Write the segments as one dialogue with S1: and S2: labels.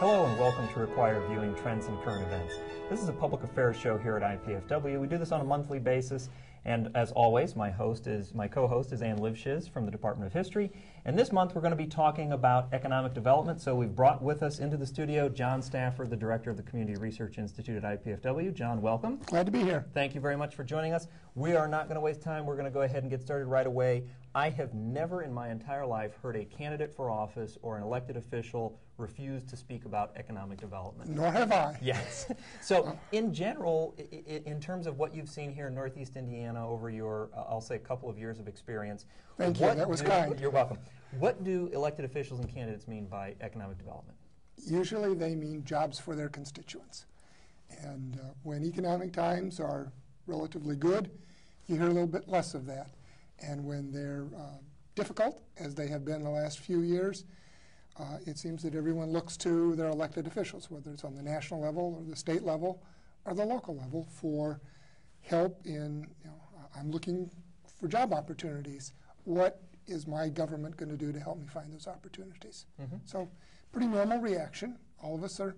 S1: Hello and welcome to Required Viewing Trends and Current Events. This is a public affairs show here at IPFW. We do this on a monthly basis, and as always, my co-host is Ann Livshiz from the Department of History. And this month we're going to be talking about economic development. So we've brought with us into the studio John Stafford, the director of the Community Research Institute at IPFW. John, welcome.
S2: Glad to be here.
S1: Thank you very much for joining us. We are not going to waste time. We're going to go ahead and get started right away. I have never in my entire life heard a candidate for office or an elected official refuse to speak about economic development.
S2: Nor have I.
S1: Yes. So in general, in terms of what you've seen here in Northeast Indiana over your, I'll say, couple of years of experience.
S2: Thank you. That was kind.
S1: You're welcome. What do elected officials and candidates mean by economic development?
S2: Usually they mean jobs for their constituents. And when economic times are relatively good, you hear a little bit less of that. And when they're difficult, as they have been the last few years, it seems that everyone looks to their elected officials, whether it's on the national level or the state level or the local level, for help in, I'm looking for job opportunities. What is my government going to do to help me find those opportunities? Mm-hmm. So pretty normal reaction. All of us are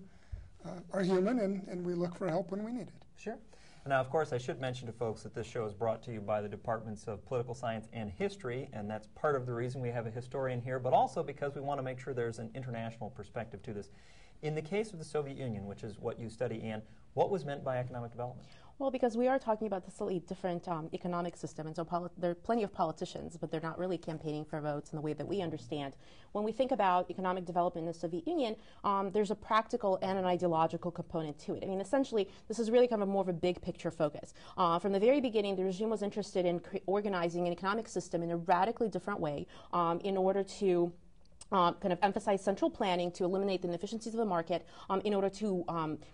S2: human, and we look for help when we need it.
S1: Sure. Now, of course, I should mention to folks that this show is brought to you by the Departments of Political Science and History, and that's part of the reason we have a historian here, but also because we want to make sure there's an international perspective to this. In the case of the Soviet Union, which is what you study, Ann, what was meant by economic development?
S3: Well, because we are talking about this slightly different economic system, and so there are plenty of politicians, but they're not really campaigning for votes in the way that we understand. When we think about economic development in the Soviet Union, there's a practical and an ideological component to it. I mean, essentially, this is really kind of more of a big picture focus. From the very beginning, the regime was interested in organizing an economic system in a radically different way in order to kind of emphasize central planning to eliminate the inefficiencies of the market in order to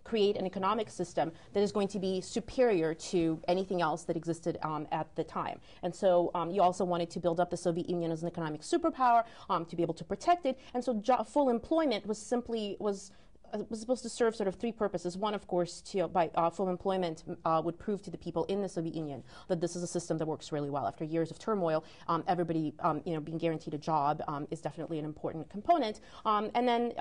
S3: create an economic system that is going to be superior to anything else that existed at the time. And so you also wanted to build up the Soviet Union as an economic superpower to be able to protect it. And so full employment was supposed to serve sort of three purposes. One, of course, by full employment would prove to the people in the Soviet Union that this is a system that works really well. After years of turmoil, everybody being guaranteed a job is definitely an important component. And then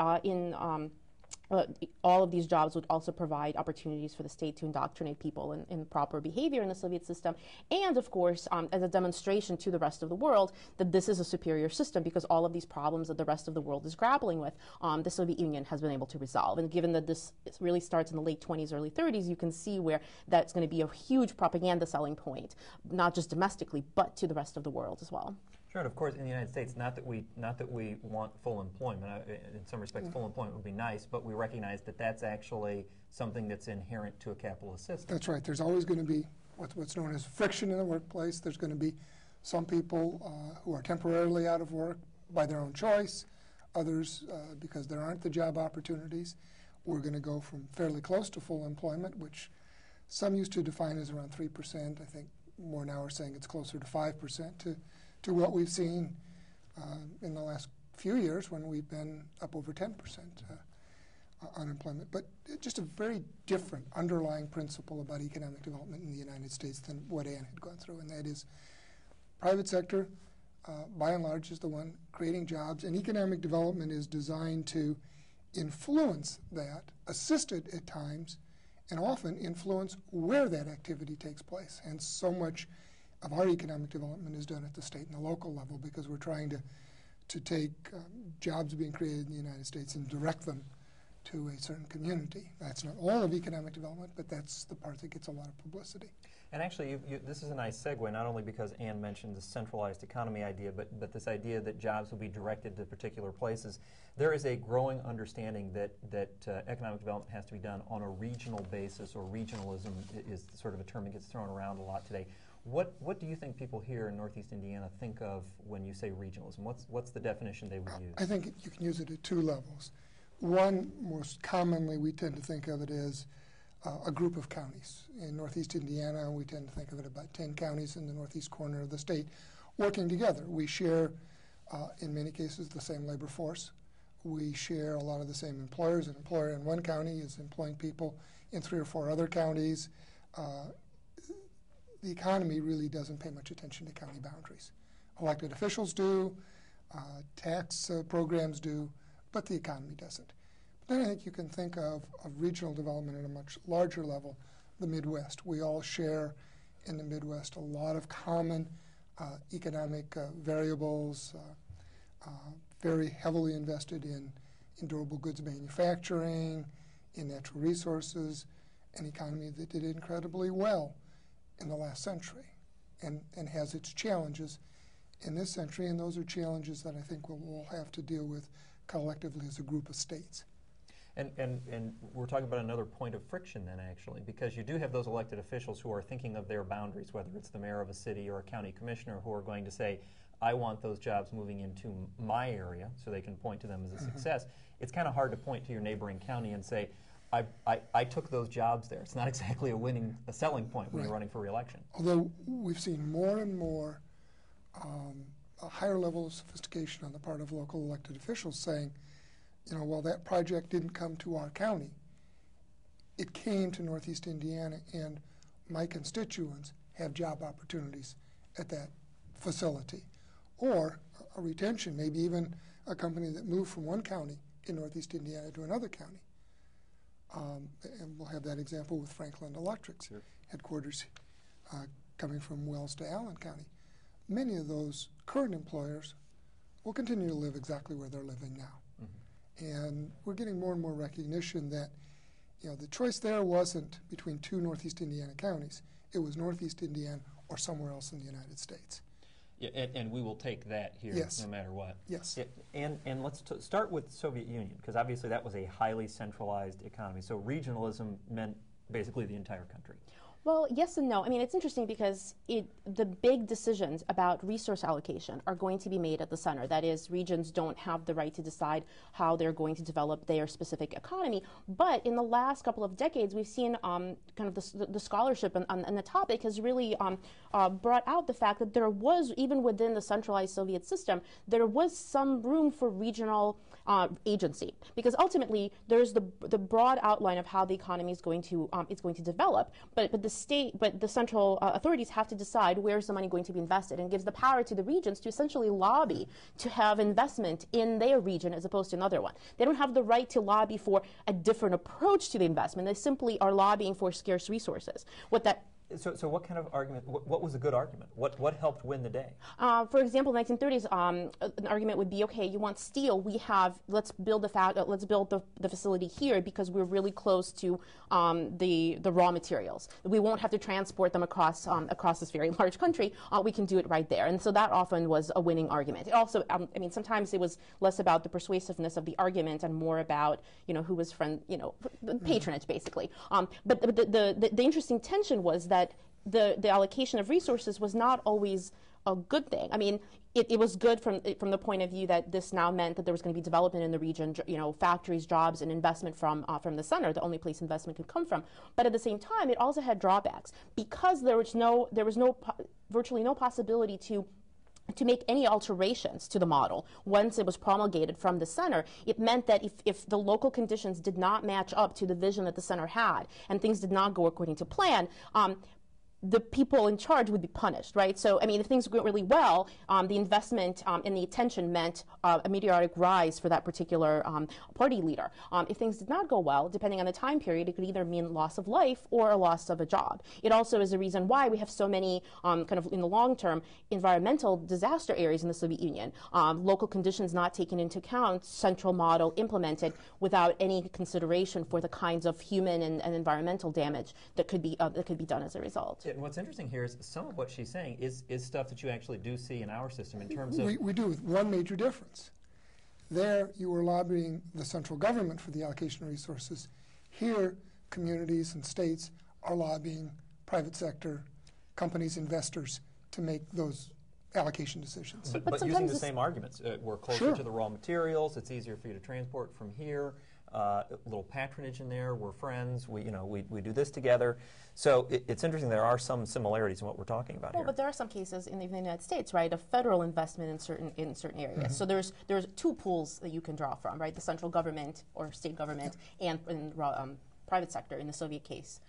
S3: all of these jobs would also provide opportunities for the state to indoctrinate people in proper behavior in the Soviet system, and of course as a demonstration to the rest of the world that this is a superior system, because all of these problems that the rest of the world is grappling with, the Soviet Union has been able to resolve. And given that this really starts in the late 20s, early 30s, you can see where that's going to be a huge propaganda selling point, not just domestically, but to the rest of the world as well.
S1: Sure, and of course, in the United States, not that we want full employment. In some respects, full employment would be nice, but we recognize that that's actually something that's inherent to a capitalist system.
S2: That's right. There's always going to be what's known as friction in the workplace. There's going to be some people who are temporarily out of work by their own choice, others because there aren't the job opportunities. We're going to go from fairly close to full employment, which some used to define as around 3%. I think more now are saying it's closer to 5% to what we've seen in the last few years, when we've been up over 10% unemployment. But just a very different underlying principle about economic development in the United States than what Ann had gone through, and that is private sector, by and large, is the one creating jobs, and economic development is designed to influence that, assist it at times, and often influence where that activity takes place. And so much of our economic development is done at the state and the local level, because we're trying to take jobs being created in the United States and direct them to a certain community. That's not all of economic development, but that's the part that gets a lot of publicity.
S1: And actually, this is a nice segue, not only because Ann mentioned the centralized economy idea, but this idea that jobs will be directed to particular places. There is a growing understanding that economic development has to be done on a regional basis, or regionalism is sort of a term that gets thrown around a lot today. What do you think people here in Northeast Indiana think of when you say regionalism? What's the definition they would use?
S2: I think you can use it at two levels. One, most commonly, we tend to think of it as a group of counties. In Northeast Indiana, we tend to think of it about 10 counties in the northeast corner of the state working together. We share, in many cases, the same labor force. We share a lot of the same employers. An employer in one county is employing people in 3 or 4 other counties. The economy really doesn't pay much attention to county boundaries. Elected officials do, tax programs do, but the economy doesn't. Then I think you can think of regional development at a much larger level, the Midwest. We all share in the Midwest a lot of common economic variables, very heavily invested in durable goods manufacturing, in natural resources, an economy that did incredibly well in the last century and has its challenges in this century, and those are challenges that I think we'll have to deal with collectively as a group of states.
S1: And we're talking about another point of friction then, actually, because you do have those elected officials who are thinking of their boundaries, whether it's the mayor of a city or a county commissioner, who are going to say, I want those jobs moving into my area, so they can point to them as a success. It's kind of hard to point to your neighboring county and say, I took those jobs there. It's not exactly a selling point when you're running for re-election.
S2: Although we've seen more and more a higher level of sophistication on the part of local elected officials saying, you know, well, that project didn't come to our county. It came to Northeast Indiana, and my constituents have job opportunities at that facility. Or a retention, maybe even a company that moved from one county in Northeast Indiana to another county. And we'll have that example with Franklin Electric's headquarters coming from Wells to Allen County. Many of those current employers will continue to live exactly where they're living now. And we're getting more and more recognition that, you know, the choice there wasn't between two Northeast Indiana counties. It was Northeast Indiana or somewhere else in the United States.
S1: Yeah, and we will take that here, no matter what.
S2: Yes.
S1: And let's start with the Soviet Union, because obviously that was a highly centralized economy. So regionalism meant basically the entire country.
S3: Well, yes and no. I mean, it's interesting because the big decisions about resource allocation are going to be made at the center. That is, regions don't have the right to decide how they're going to develop their specific economy. But in the last couple of decades, we've seen kind of the scholarship on the topic has really brought out the fact that there was, even within the centralized Soviet system, there was some room for regional agency, because ultimately there's the broad outline of how the economy is going to develop, but the central authorities have to decide where's the money going to be invested, and gives the power to the regions to essentially lobby to have investment in their region as opposed to another one. They don't have the right to lobby for a different approach to the investment. They simply are lobbying for scarce resources.
S2: So
S1: what kind of argument, what was a good argument? What helped win the day?
S3: For example, in the 1930s, an argument would be, okay, you want steel, let's build the facility here because we're really close to the raw materials. We won't have to transport them across this very large country. We can do it right there. And so that often was a winning argument. It also, I mean, sometimes it was less about the persuasiveness of the argument and more about, who was patronage, basically. But the interesting tension was that the allocation of resources was not always a good thing. I mean, it was good from the point of view that this now meant that there was going to be development in the region, factories, jobs, and investment from the center, the only place investment could come from. But at the same time, it also had drawbacks because there was virtually no possibility to make any alterations to the model once it was promulgated from the center. It meant that if the local conditions did not match up to the vision that the center had and things did not go according to plan, the people in charge would be punished, right? So, I mean, if things went really well, the investment and the attention meant a meteoric rise for that particular party leader. If things did not go well, depending on the time period, it could either mean loss of life or a loss of a job. It also is a reason why we have so many, kind of in the long term, environmental disaster areas in the Soviet Union. Local conditions not taken into account, central model implemented without any consideration for the kinds of human and environmental damage that could be done as a result.
S1: And what's interesting here is some of what she's saying is stuff that you actually do see in our system in terms of...
S2: We do, with one major difference. There, you were lobbying the central government for the allocation of resources. Here, communities and states are lobbying private sector, companies, investors to make those allocation decisions.
S1: But using the same arguments. We're closer to the raw materials. It's easier for you to transport from here. A little patronage in there. We're friends. We do this together. So it's interesting. There are some similarities in what we're talking about here.
S3: But there are some cases in the United States, right, of federal investment in certain areas. So there's two pools that you can draw from, right? The central government or state government and private sector. In the Soviet case,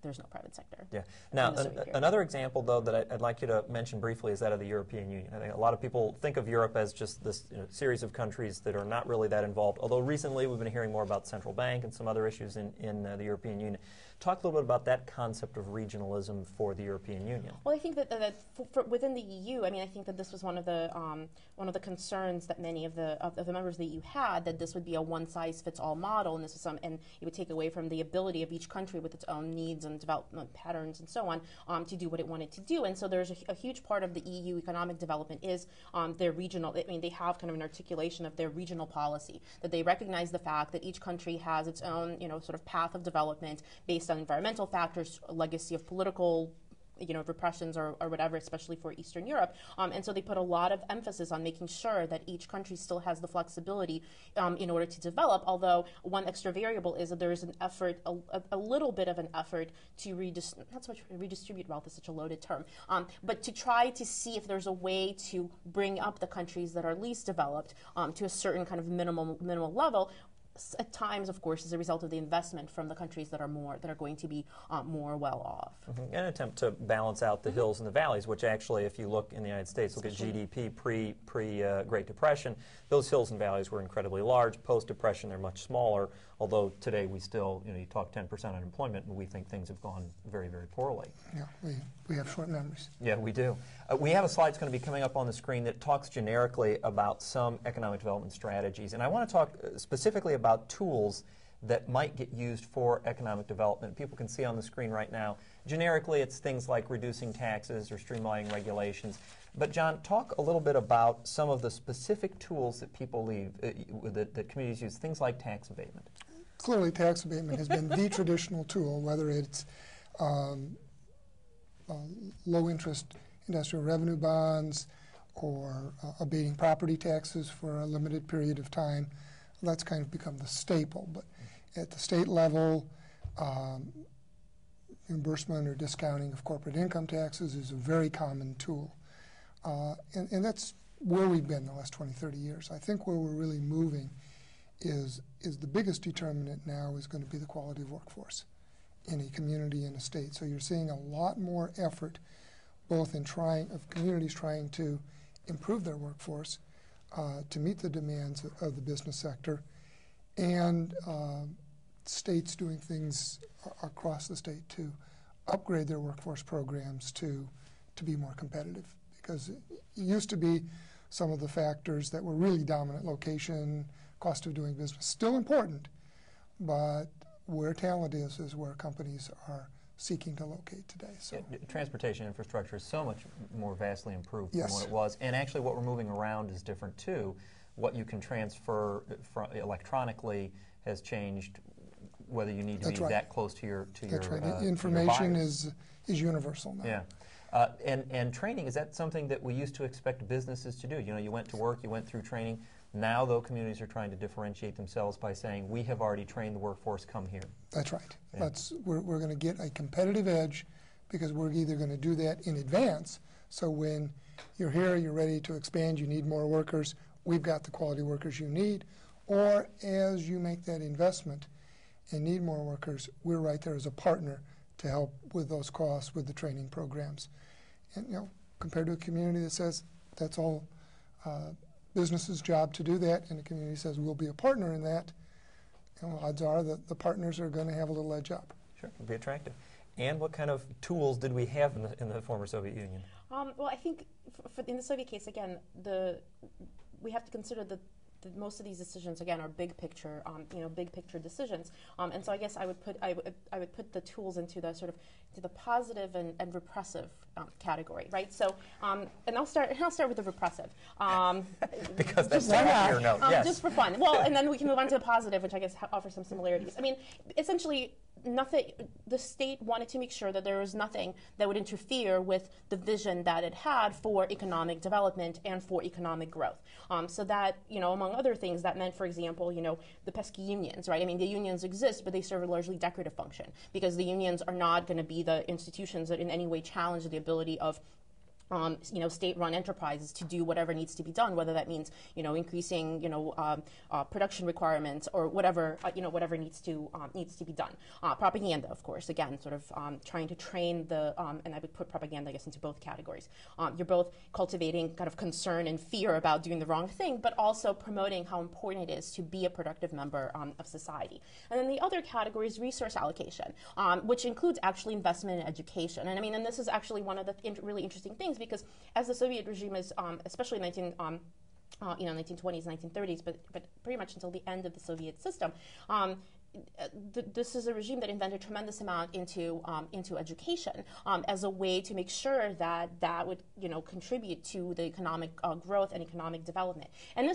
S3: there's no private sector.
S1: Yeah. Now,
S3: in the Soviet period.
S1: another example, though, that I'd like you to mention briefly is that of the European Union. I think a lot of people think of Europe as just this series of countries that are not really that involved, although recently we've been hearing more about central bank and some other issues in the European Union. Talk a little bit about that concept of regionalism for the European Union.
S3: Well, I think that for within the EU, I mean, I think that this was one of the concerns that many of the members of the EU had, that this would be a one-size-fits-all model, and this was and it would take away from the ability of each country with its own needs and development patterns and so on to do what it wanted to do. And so there's a huge part of the EU economic development is their regional. I mean, they have kind of an articulation of their regional policy, that they recognize the fact that each country has its own, sort of path of development based on environmental factors, a legacy of political repressions or whatever, especially for Eastern Europe. And so they put a lot of emphasis on making sure that each country still has the flexibility in order to develop, although one extra variable is that there is an effort, a little bit of an effort to not so much redistribute wealth is such a loaded term, but to try to see if there's a way to bring up the countries that are least developed to a certain kind of minimal level, at times, of course, as a result of the investment from the countries that are going to be more well off.
S1: Mm-hmm. An attempt to balance out the hills and the valleys, which actually, if you look in the United States, look at GDP pre Great Depression, those hills and valleys were incredibly large. Post-Depression, they're much smaller, although today we still, you talk 10% unemployment, and we think things have gone very, very poorly.
S2: Yeah, we have short memories.
S1: Yeah, we do. We have a slide that's going to be coming up on the screen that talks generically about some economic development strategies, and I want to talk specifically about tools that might get used for economic development. People can see on the screen right now. Generically, it's things like reducing taxes or streamlining regulations. But John, talk a little bit about some of the specific tools that people that communities use, things like tax abatement.
S2: Clearly, tax abatement has been the traditional tool, whether it's low-interest industrial revenue bonds or abating property taxes for a limited period of time. That's kind of become the staple. But at the state level, reimbursement or discounting of corporate income taxes is a very common tool. And that's where we've been the last 20, 30 years. I think where we're really moving is the biggest determinant now is going to be the quality of workforce in a community and a state. So you're seeing a lot more effort both in communities trying to improve their workforce to meet the demands of the business sector, and states doing things across the state to upgrade their workforce programs to be more competitive. Because it used to be some of the factors that were really dominant, location, cost of doing business, still important, but where talent is where companies are seeking to locate today. So
S1: transportation infrastructure is so much more vastly improved
S2: Yes.
S1: than what it was, and actually what we're moving around is different too. What you can transfer electronically has changed, whether you need to
S2: That's
S1: be
S2: right.
S1: that close to your
S2: That's right.
S1: your
S2: Information
S1: buyers.
S2: is universal now.
S1: Yeah. And training, is that something that we used to expect businesses to do? You went to work, you went through training. Now, though, communities are trying to differentiate themselves by saying, we have already trained the workforce, come here.
S2: That's right.
S1: Yeah.
S2: We're going to get a competitive edge because we're either going to do that in advance. So when you're here, you're ready to expand, you need more workers, we've got the quality workers you need. Or as you make that investment and need more workers, we're right there as a partner to help with those costs, with the training programs. And compared to a community that says that's all business's job to do that, and the community says we'll be a partner in that, odds are that the partners are going to have a little edge up.
S1: Sure, it'll be attractive. And what kind of tools did we have in the former Soviet Union?
S3: Well, I think in the Soviet case, again, we have to consider that most of these decisions, again, are big picture, big picture decisions. And so I guess I would put the tools into the sort of the positive and repressive category, right? So, and I'll start with the repressive.
S1: Because that's the happier note. Yes.
S3: Just for fun. Well, and then we can move on to the positive, which I guess offers some similarities. I mean, essentially, the state wanted to make sure that there was nothing that would interfere with the vision that it had for economic development and for economic growth. So that, among other things, that meant, for example, the pesky unions, right? I mean, the unions exist, but they serve a largely decorative function because the unions are not going to be the institutions that in any way challenge the ability of state-run enterprises to do whatever needs to be done, whether that means, increasing, production requirements or whatever, whatever needs to be done. Propaganda, of course, again, sort of trying to train and I would put propaganda, I guess, into both categories. You're both cultivating kind of concern and fear about doing the wrong thing, but also promoting how important it is to be a productive member of society. And then the other category is resource allocation, which includes actually investment in education. And I mean, and this is actually one of the really interesting things, because as the Soviet regime is, especially 1920s, 1930s, but pretty much until the end of the Soviet system, this is a regime that invested a tremendous amount into education as a way to make sure that would contribute to the economic growth and economic development. And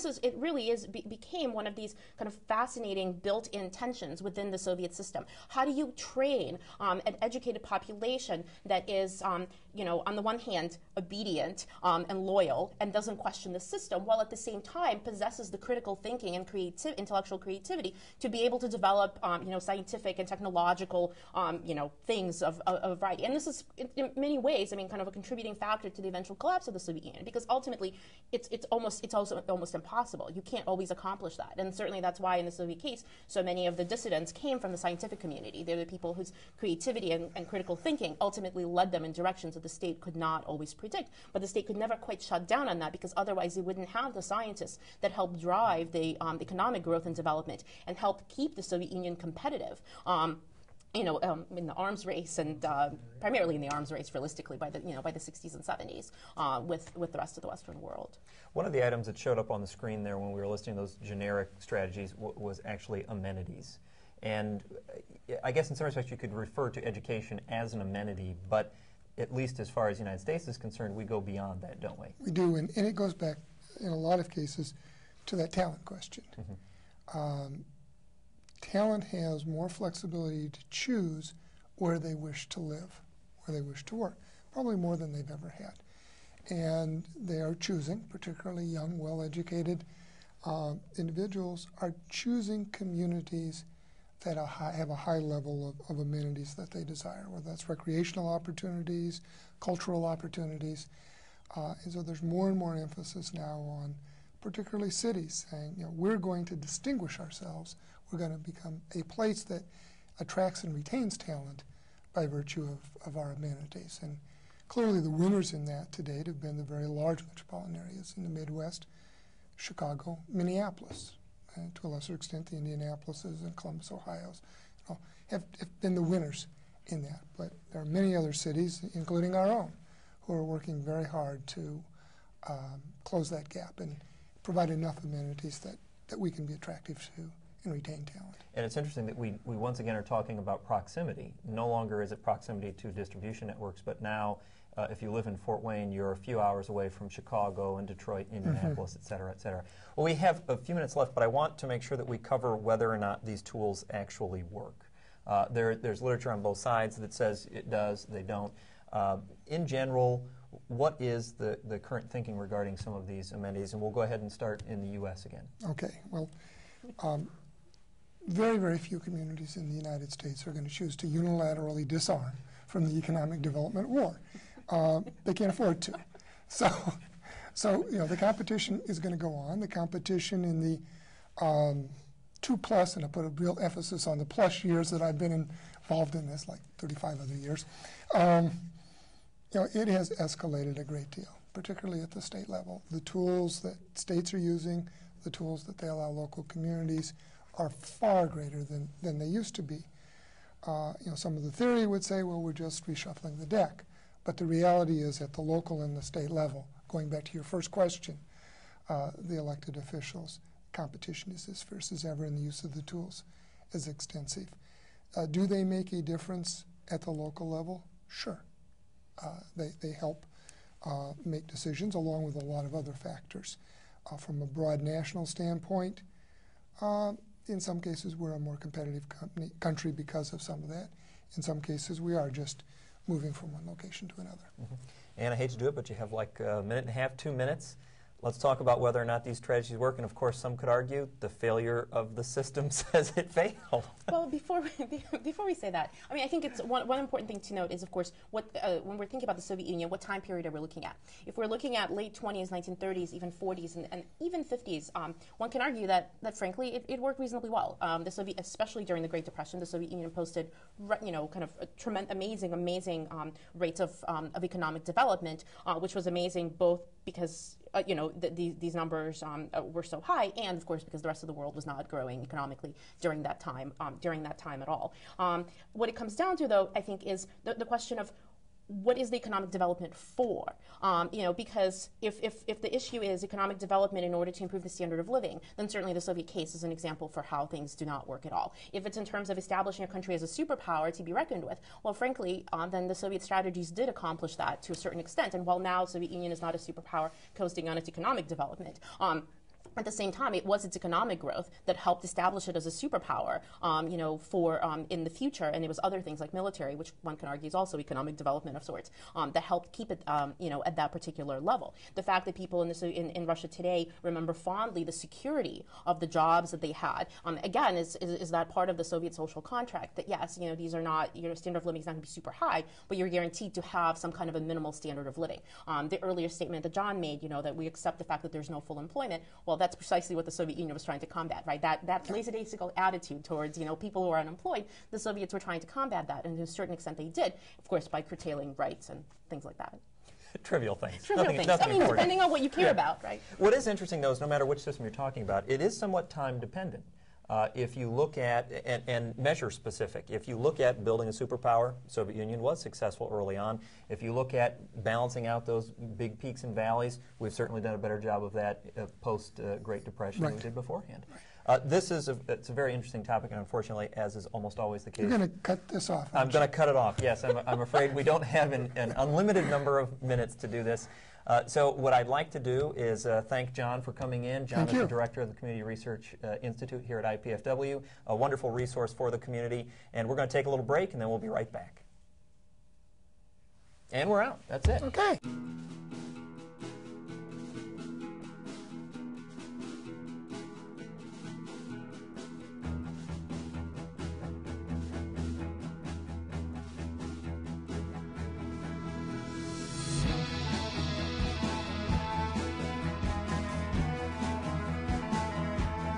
S3: became one of these kind of fascinating built-in tensions within the Soviet system. How do you train an educated population that is on the one hand obedient and loyal and doesn't question the system, while at the same time possesses the critical thinking and intellectual creativity to be able to develop scientific and technological things of variety. And this is in many ways, I mean, kind of a contributing factor to the eventual collapse of the Soviet Union, because ultimately it's also almost impossible. You can't always accomplish that. And certainly that's why in the Soviet case so many of the dissidents came from the scientific community. They're the people whose creativity and critical thinking ultimately led them in directions that the state could not always predict. But the state could never quite shut down on that, because otherwise they wouldn't have the scientists that helped drive the economic growth and development and helped keep the Soviet Union competitive. In the arms race, and primarily in the arms race, realistically, by the 60s and 70s, with the rest of the Western world.
S1: One of the items that showed up on the screen there when we were listing those generic strategies was actually amenities. And I guess in some respects you could refer to education as an amenity, but at least as far as the United States is concerned, we go beyond that, don't we?
S2: We do, and it goes back, in a lot of cases, to that talent question. Mm-hmm. Talent has more flexibility to choose where they wish to live, where they wish to work, probably more than they've ever had. And they are choosing, particularly young, well-educated individuals, are choosing communities that have a high level of amenities that they desire, whether that's recreational opportunities, cultural opportunities. And so there's more and more emphasis now on particularly cities saying, we're going to distinguish ourselves. We're going to become a place that attracts and retains talent by virtue of our amenities. And clearly the winners in that to date have been the very large metropolitan areas in the Midwest, Chicago, Minneapolis, and to a lesser extent the Indianapolises and Columbus, Ohio's, have been the winners in that. But there are many other cities, including our own, who are working very hard to close that gap and provide enough amenities that we can be attractive to and retain talent.
S1: And it's interesting that we once again are talking about proximity. No longer is it proximity to distribution networks, but now if you live in Fort Wayne, you're a few hours away from Chicago and Detroit, Indianapolis, et cetera, et cetera. Well, we have a few minutes left, but I want to make sure that we cover whether or not these tools actually work. There's literature on both sides that says it does, they don't. In general, what is the current thinking regarding some of these amenities? And we'll go ahead and start in the U.S. again. Okay.
S2: Well, very, very few communities in the United States are going to choose to unilaterally disarm from the economic development war. They can't afford to. So the competition is going to go on. The competition in the 2+, and I put a real emphasis on the plus years that I've been involved in this, like 35 other years, it has escalated a great deal, particularly at the state level. The tools that states are using, the tools that they allow local communities are far greater than they used to be. Some of the theory would say, well, we're just reshuffling the deck. But the reality is at the local and the state level, going back to your first question, the elected officials, competition is as fierce as ever, and the use of the tools is extensive. Do they make a difference at the local level? Sure. They help make decisions along with a lot of other factors. From a broad national standpoint, in some cases we're a more competitive country because of some of that. In some cases we are just moving from one location to another.
S1: Mm-hmm. And I hate to do it, but you have like a minute and a half, 2 minutes. Let's talk about whether or not these strategies work. And of course, some could argue the failure of the system says it failed.
S3: Well, before we say that, I mean, I think it's one important thing to note is, of course, what when we're thinking about the Soviet Union, what time period are we looking at? If we're looking at late 20s, 1930s, even 40s, and even 50s, one can argue that frankly, it worked reasonably well. The Soviet, especially during the Great Depression, the Soviet Union posted, kind of amazing rates of economic development, which was amazing both because these numbers were so high, and of course because the rest of the world was not growing economically during that time at all. What it comes down to, though, I think, is the question of what is the economic development for? Because if the issue is economic development in order to improve the standard of living, then certainly the Soviet case is an example for how things do not work at all. If it's in terms of establishing a country as a superpower to be reckoned with, well, frankly, then the Soviet strategies did accomplish that to a certain extent. And while now the Soviet Union is not a superpower coasting on its economic development, at the same time, it was its economic growth that helped establish it as a superpower, in the future. And it was other things like military, which one can argue is also economic development of sorts, that helped keep it, at that particular level. The fact that people in Russia today remember fondly the security of the jobs that they had, again, is that part of the Soviet social contract that yes, these are not, your standard of living is not going to be super high, but you're guaranteed to have some kind of a minimal standard of living. The earlier statement that John made, that we accept the fact that there's no full employment. Well, that's precisely what the Soviet Union was trying to combat, right? That laissez-faire attitude towards, people who are unemployed, the Soviets were trying to combat that, and to a certain extent they did, of course, by curtailing rights and things like that.
S1: Trivial things.
S3: Nothing
S1: I mean,
S3: depending on what you care about, right?
S1: What is interesting, though, is no matter which system you're talking about, it is somewhat time dependent. If you look at, and measure specific, if you look at building a superpower, Soviet Union was successful early on. If you look at balancing out those big peaks and valleys, we've certainly done a better job of that post-Great Depression than we did beforehand. It's a very interesting topic, and unfortunately, as is almost always the case.
S2: You're going to cut this off.
S1: I'm going to cut it off, yes. I'm afraid we don't have an unlimited number of minutes to do this. So what I'd like to do is thank John for coming in. John is the director of the Community Research Institute here at IPFW, a wonderful resource for the community. And we're going to take a little break, and then we'll be right back. And we're out. That's it.
S2: Okay.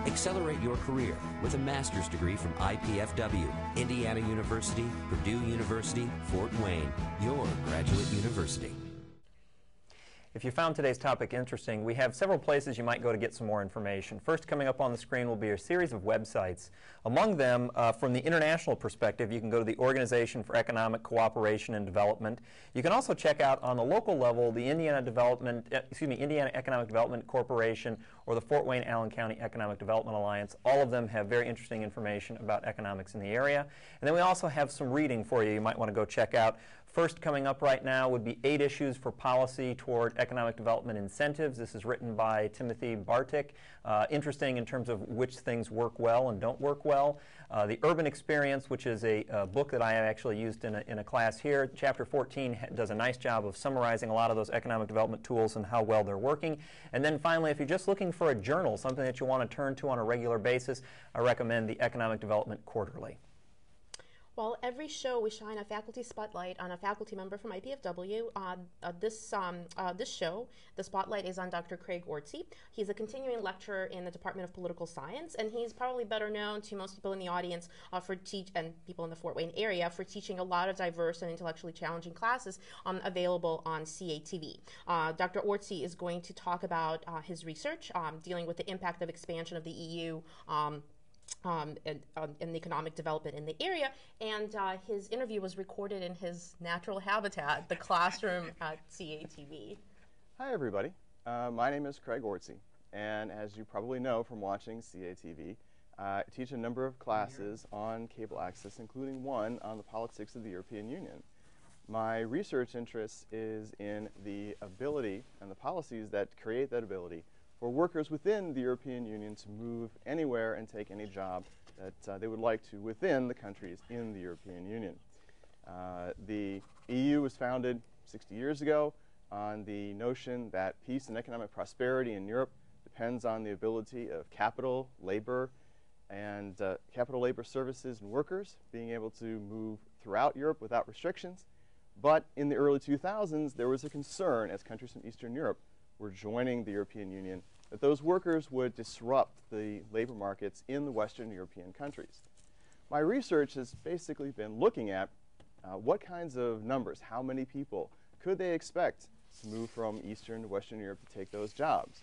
S4: Accelerate your career with a master's degree from IPFW, Indiana University, Purdue University, Fort Wayne, your graduate university.
S1: If you found today's topic interesting, we have several places you might go to get some more information. First, coming up on the screen will be a series of websites. Among them, from the international perspective, you can go to the Organization for Economic Cooperation and Development. You can also check out on the local level the Indiana Economic Development Corporation or the Fort Wayne Allen County Economic Development Alliance. All of them have very interesting information about economics in the area. And then we also have some reading for you might want to go check out. First, coming up right now would be 8 Issues for Policy Toward Economic Development Incentives. This is written by Timothy Bartik. Interesting in terms of which things work well and don't work well. The Urban Experience, which is a book that I have actually used in a class here. Chapter 14 does a nice job of summarizing a lot of those economic development tools and how well they're working. And then finally, if you're just looking for a journal, something that you want to turn to on a regular basis, I recommend the Economic Development Quarterly.
S3: Well, every show we shine a faculty spotlight on a faculty member from IPFW. This show, the spotlight is on Dr. Craig Ortsey. He's a continuing lecturer in the Department of Political Science, and he's probably better known to most people in the audience and people in the Fort Wayne area for teaching a lot of diverse and intellectually challenging classes available on CATV. Dr. Ortsey is going to talk about his research dealing with the impact of expansion of the EU and the economic development in the area, and his interview was recorded in his natural habitat, the classroom at CATV.
S5: Hi everybody, my name is Craig Ortsey, and as you probably know from watching CATV, I teach a number of classes on cable access, including one on the politics of the European Union. My research interest is in the ability and the policies that create that ability for workers within the European Union to move anywhere and take any job that they would like to within the countries in the European Union. The EU was founded 60 years ago on the notion that peace and economic prosperity in Europe depends on the ability of capital, labor, and capital, labor, services, and workers being able to move throughout Europe without restrictions. But in the early 2000s, there was a concern as countries from Eastern Europe were joining the European Union that those workers would disrupt the labor markets in the Western European countries. My research has basically been looking at what kinds of numbers, how many people could they expect to move from Eastern to Western Europe to take those jobs.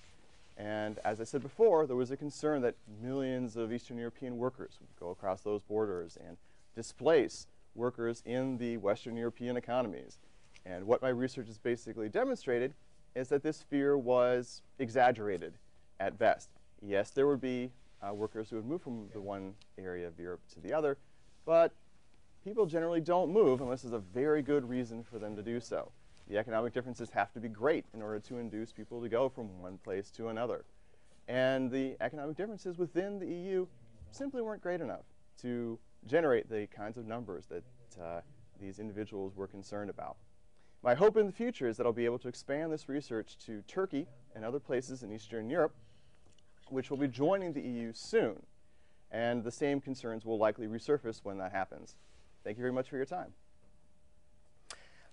S5: And as I said before, there was a concern that millions of Eastern European workers would go across those borders and displace workers in the Western European economies. And what my research has basically demonstrated is that this fear was exaggerated at best. Yes, there would be workers who would move from the one area of Europe to the other, but people generally don't move unless there's a very good reason for them to do so. The economic differences have to be great in order to induce people to go from one place to another. And the economic differences within the EU simply weren't great enough to generate the kinds of numbers that these individuals were concerned about. My hope in the future is that I'll be able to expand this research to Turkey and other places in Eastern Europe, which will be joining the EU soon. And the same concerns will likely resurface when that happens. Thank you very much for your time.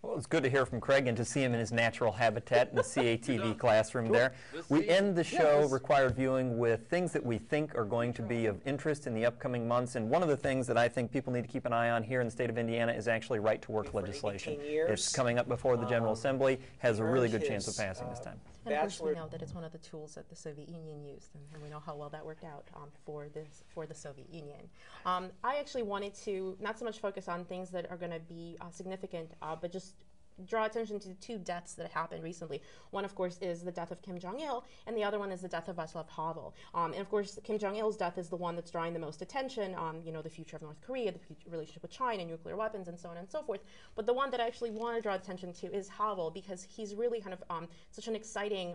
S1: Well, it's good to hear from Craig and to see him in his natural habitat in the CATV classroom there. We end the show, Required Viewing, with things that we think are going to be of interest in the upcoming months. And one of the things that I think people need to keep an eye on here in the state of Indiana is actually right-to-work legislation. It's coming up before the General Assembly, has a really good chance of passing this time.
S3: And of course, we know that it's one of the tools that the Soviet Union used, and we know how well that worked out for the Soviet Union. I actually wanted to not so much focus on things that are going to be significant, but just draw attention to the two deaths that happened recently. One, of course, is the death of Kim Jong-il, and the other one is the death of Václav Havel. And of course, Kim Jong-il's death is the one that's drawing the most attention on, the future of North Korea, the relationship with China, nuclear weapons, and so on and so forth. But the one that I actually want to draw attention to is Havel, because he's really kind of such an exciting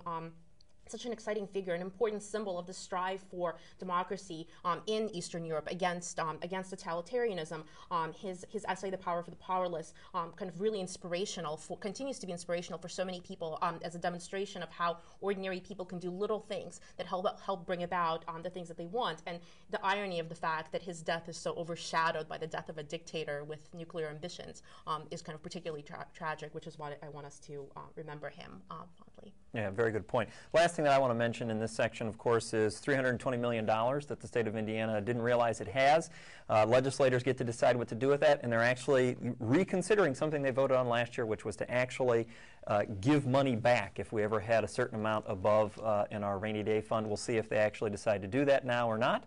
S3: figure, an important symbol of the strive for democracy in Eastern Europe against totalitarianism. His essay, "The Power for the Powerless," kind of really inspirational, continues to be inspirational for so many people as a demonstration of how ordinary people can do little things that help bring about the things that they want. And the irony of the fact that his death is so overshadowed by the death of a dictator with nuclear ambitions is kind of particularly tragic, which is why I want us to remember him fondly.
S1: Yeah, very good point. Last thing that I want to mention in this section, of course, is $320 million that the state of Indiana didn't realize it has. Legislators get to decide what to do with that, and they're actually reconsidering something they voted on last year, which was to actually give money back if we ever had a certain amount above in our rainy day fund. We'll see if they actually decide to do that now or not.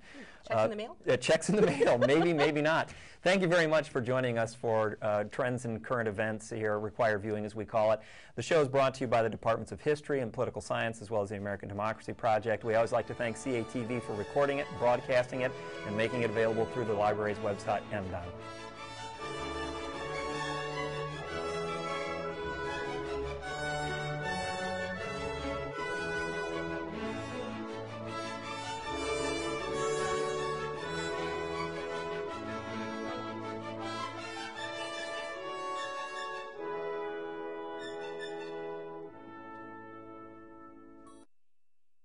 S3: Checks in the mail?
S1: Checks in the mail, maybe, maybe not. Thank you very much for joining us for Trends in Current Events here, Required Viewing as we call it. The show is brought to you by the Departments of History and Political Science as well as the American Democracy Project. We always like to thank CATV for recording it, broadcasting it, and making it available through the library's website and